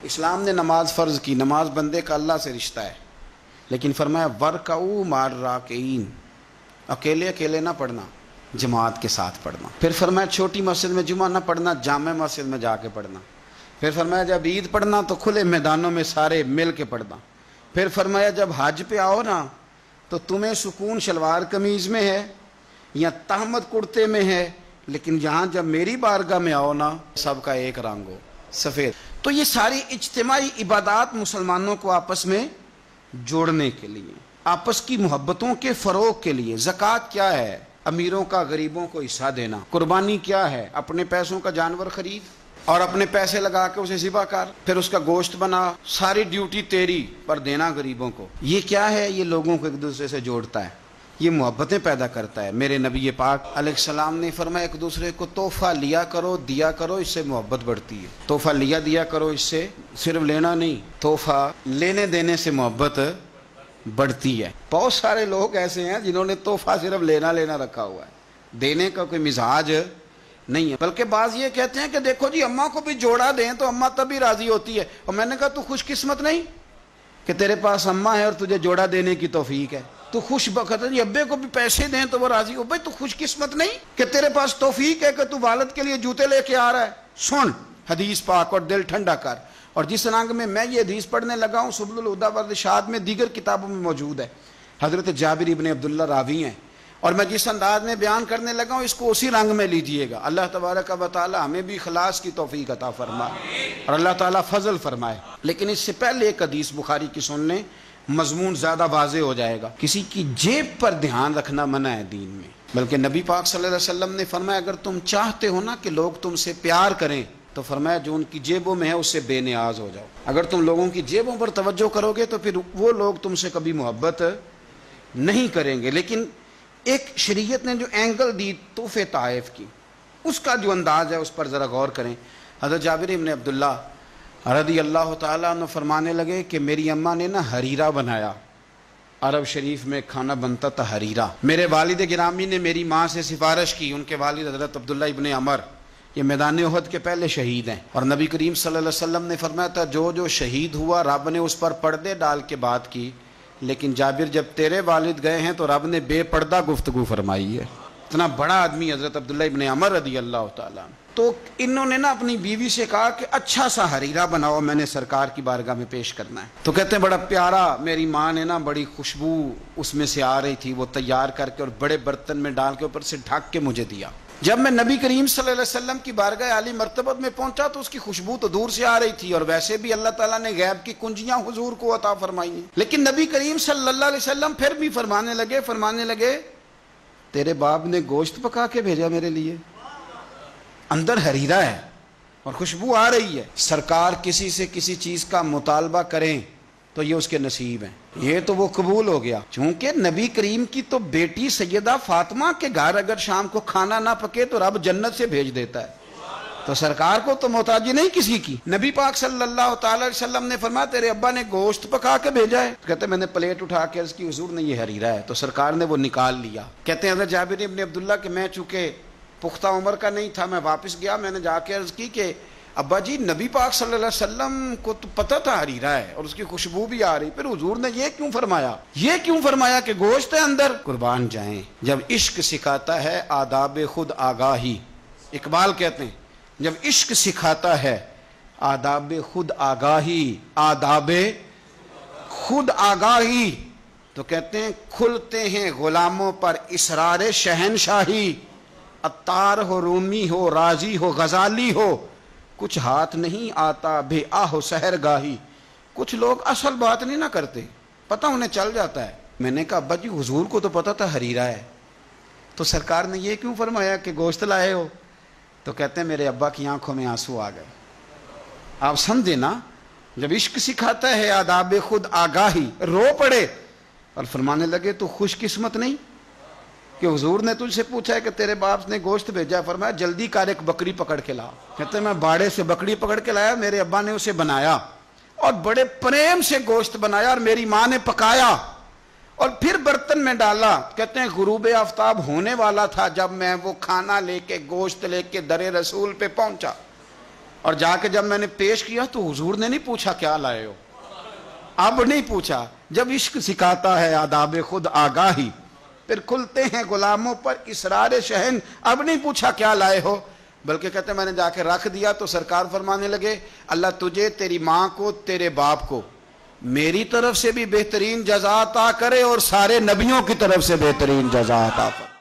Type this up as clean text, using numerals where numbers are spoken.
اسلام نے نماز فرض کی، نماز بندے کا اللہ سے رشتہ ہے، لیکن فرمایا ورکعوا مع الراکعین، اکیلے اکیلے نہ پڑھنا، جماعت کے ساتھ پڑھنا۔ پھر فرمایا چھوٹی مسجد میں جمعہ نہ پڑھنا، جامع مسجد میں جا کے پڑھنا۔ پھر فرمایا جب عید پڑھنا تو کھلے میدانوں میں سارے مل کے پڑھنا۔ پھر فرمایا جب حج پہ آؤ نا تو تمہیں سکون شلوار قمیض میں ہے یا تہمت کرتے میں ہے، لیکن یہاں جب میری بارگاہ میں آؤ نا سب کا ایک رنگ ہو، سفید۔ تو یہ ساری اجتماعی عبادات مسلمانوں کو آپس میں جوڑنے کے لیے، آپس کی محبتوں کے فروغ کے لیے۔ زکوٰۃ کیا ہے؟ امیروں کا غریبوں کو حصہ دینا۔ قربانی کیا ہے؟ اپنے پیسوں کا جانور خرید اور اپنے پیسے لگا کے اسے ذبح کر، پھر اس کا گوشت بنا، ساری ڈیوٹی تیری پر دینا غریبوں کو۔ یہ کیا ہے؟ یہ لوگوں کو ایک دوسرے سے جوڑتا ہے، یہ محبتیں پیدا کرتا ہے۔ میرے نبی پاک علیہ السلام نے فرمایا ایک دوسرے کو تحفہ لیا کرو، دیا کرو، اس سے محبت بڑھتی ہے۔ تحفہ لیا دیا کرو، اس سے صرف لینا نہیں، تحفہ لینے دینے سے محبت بڑھتی ہے۔ بہت سارے لوگ ایسے ہیں جنہوں نے تحفہ صرف لینا رکھا ہوا ہے، دینے کا کوئی مزاج نہیں ہے۔ بلکہ بعض یہ کہتے ہیں کہ دیکھو جی اماں کو بھی جوڑا دیں تو اماں تبھی راضی ہوتی ہے۔ اور میں نے کہا تو خوش قسمت نہیں کہ تیرے پاس اماں ہے اور تجھے جوڑا دینے کی توفیق ہے؟ تو خوش بخت ہے جی، ابے کو بھی پیسے دیں تو وہ راضی ہو۔ بھائی تو خوش قسمت نہیں کہ تیرے پاس توفیق ہے کہ تو والد کے لیے جوتے لے کے آ رہا ہے؟ سن حدیث پاک اور دل ٹھنڈا کر۔ اور جس رنگ میں یہ حدیث پڑھنے لگا ہوں سبل الہدیٰ والارشاد میں دیگر کتابوں میں موجود ہے، حضرت جابر ابن عبداللہ راوی ہیں، اور میں جس انداز میں بیان کرنے لگا ہوں اس کو اسی رنگ میں لیجئے گا۔ اللہ تبارک و تعالی ہمیں بھی اخلاص کی توفیق عطا فرمائے اور اللہ تعالی فضل فرمائے۔ لیکن اس سے پہلے ایک حدیث بخاری کی سن لیں، مضمون زیادہ واضح ہو جائے گا۔ کسی کی جیب پر دھیان رکھنا منع ہے دین میں، بلکہ نبی پاک صلی اللہ علیہ وسلم نے فرمایا اگر تم چاہتے ہو نا کہ لوگ تم سے پیار کریں تو فرمایا جو ان کی جیبوں میں ہے اس سے بے نیاز ہو جاؤ۔ اگر تم لوگوں کی جیبوں پر توجہ کرو گے تو پھر وہ لوگ تم سے کبھی محبت نہیں کریں گے۔ لیکن ایک شریعت نے جو اینگل دی تحفے طائف کی، اس کا جو انداز ہے اس پر ذرا غور کریں۔ حضرت جابر ابن عبداللہ رضی اللہ تعالیٰ عنہ فرمانے لگے کہ میری اماں نے نا حریرہ بنایا، عرب شریف میں کھانا بنتا تھا حریرہ۔ میرے والد گرامی نے میری ماں سے سفارش کی، ان کے والد حضرت عبداللہ ابن عمر یہ میدان احد کے پہلے شہید ہیں، اور نبی کریم صلی اللہ علیہ وسلم نے فرمایا تھا جو شہید ہوا رب نے اس پر پردے ڈال کے بات کی، لیکن جابر جب تیرے والد گئے ہیں تو رب نے بے پردہ گفتگو فرمائی ہے۔ اتنا بڑا آدمی حضرت عبداللہ ابن عمر رضی اللہ تعالیٰ عنہ۔ تو انہوں نے نا اپنی بیوی سے کہا کہ اچھا سا حریرہ بناؤ، میں نے سرکار کی بارگاہ میں پیش کرنا ہے۔ تو کہتے ہیں بڑا پیارا، میری ماں نے نا بڑی خوشبو اس میں سے آ رہی تھی، وہ تیار کر کے اور بڑے برتن میں ڈال کے اوپر سے ڈھک کے مجھے دیا۔ جب میں نبی کریم صلی اللہ علیہ وسلم کی بارگاہ عالی مرتبت میں پہنچا تو اس کی خوشبو تو دور سے آ رہی تھی، اور ویسے بھی اللہ تعالیٰ نے غیب کی کنجیاں حضور کو عطا فرمائی ہیں، لیکن نبی کریم صلی اللہ علیہ وسلم پھر بھی فرمانے لگے تیرے باپ نے گوشت پکا کے بھیجا میرے لیے، اندر حریرہ ہے اور خوشبو آ رہی ہے۔ سرکار کسی سے کسی چیز کا مطالبہ کریں تو یہ اس کے نصیب ہیں، یہ تو وہ قبول ہو گیا۔ چونکہ نبی کریم کی تو بیٹی سیدہ فاطمہ کے گھر اگر شام کو کھانا نہ پکے تو رب جنت سے بھیج دیتا ہے، تو سرکار کو تو محتاجی نہیں کسی کی۔ نبی پاک صلی اللہ تعالی علیہ وسلم نے فرمایا تیرے ابا نے گوشت پکا کے بھیجا ہے؟ کہتے میں نے پلیٹ اٹھا کے عرض کی حضور نے یہ حریرہ ہے، تو سرکار نے وہ نکال لیا۔ کہتے ہیں حضرت جابر ابن عبداللہ کہ میں چونکہ پختہ عمر کا نہیں تھا، میں واپس گیا، میں نے جا کے عرض کی کہ ابا جی نبی پاک صلی اللہ علیہ وسلم کو تو پتہ تھا حریرہ ہے اور اس کی خوشبو بھی آ رہی، پھر حضور نے یہ کیوں فرمایا کہ گوشت ہے اندر؟ قربان جائیں، جب عشق سکھاتا ہے آداب خود آگاہی، اقبال کہتے ہیں جب عشق سکھاتا ہے آداب خود آگاہی تو کہتے ہیں کھلتے ہیں غلاموں پر اسرار شہنشاہی، عطار ہو، رومی ہو، رازی ہو، غزالی ہو، کچھ ہاتھ نہیں آتا بے آہ سحر گاہی۔ کچھ لوگ اصل بات نہیں نہ کرتے، پتہ انہیں چل جاتا ہے۔ میں نے کہا ابا جی حضور کو تو پتہ تھا حریرہ ہے، تو سرکار نے یہ کیوں فرمایا کہ گوشت لائے ہو؟ تو کہتے ہیں میرے ابا کی آنکھوں میں آنسو آ گئے۔ آپ سمجھے نا، جب عشق سکھاتا ہے آداب خود آگاہی، رو پڑے اور فرمانے لگے تو خوش قسمت نہیں کہ حضور نے تجھ سے پوچھا ہے کہ تیرے باپ نے گوشت بھیجا، فرمایا جلدی کر ایک بکری پکڑ کے لا۔ کہتے ہیں میں باڑے سے بکری پکڑ کے لایا، میرے ابا نے اسے بنایا اور بڑے پریم سے گوشت بنایا اور میری ماں نے پکایا اور پھر برتن میں ڈالا۔ کہتے ہیں غروب آفتاب ہونے والا تھا جب میں وہ کھانا لے کے گوشت لے کے در رسول پہ پہنچا، اور جا کے جب میں نے پیش کیا تو حضور نے نہیں پوچھا کیا لائے ہو، اب نہیں پوچھا۔ جب عشق سکھاتا ہے آداب خود آگاہی، پھر کھلتے ہیں غلاموں پر اسرار شہن، اب نہیں پوچھا کیا لائے ہو، بلکہ کہتے ہیں میں نے جا کے رکھ دیا تو سرکار فرمانے لگے اللہ تجھے، تیری ماں کو، تیرے باپ کو میری طرف سے بھی بہترین جزا عطا کرے اور سارے نبیوں کی طرف سے بہترین جزا عطا کرے۔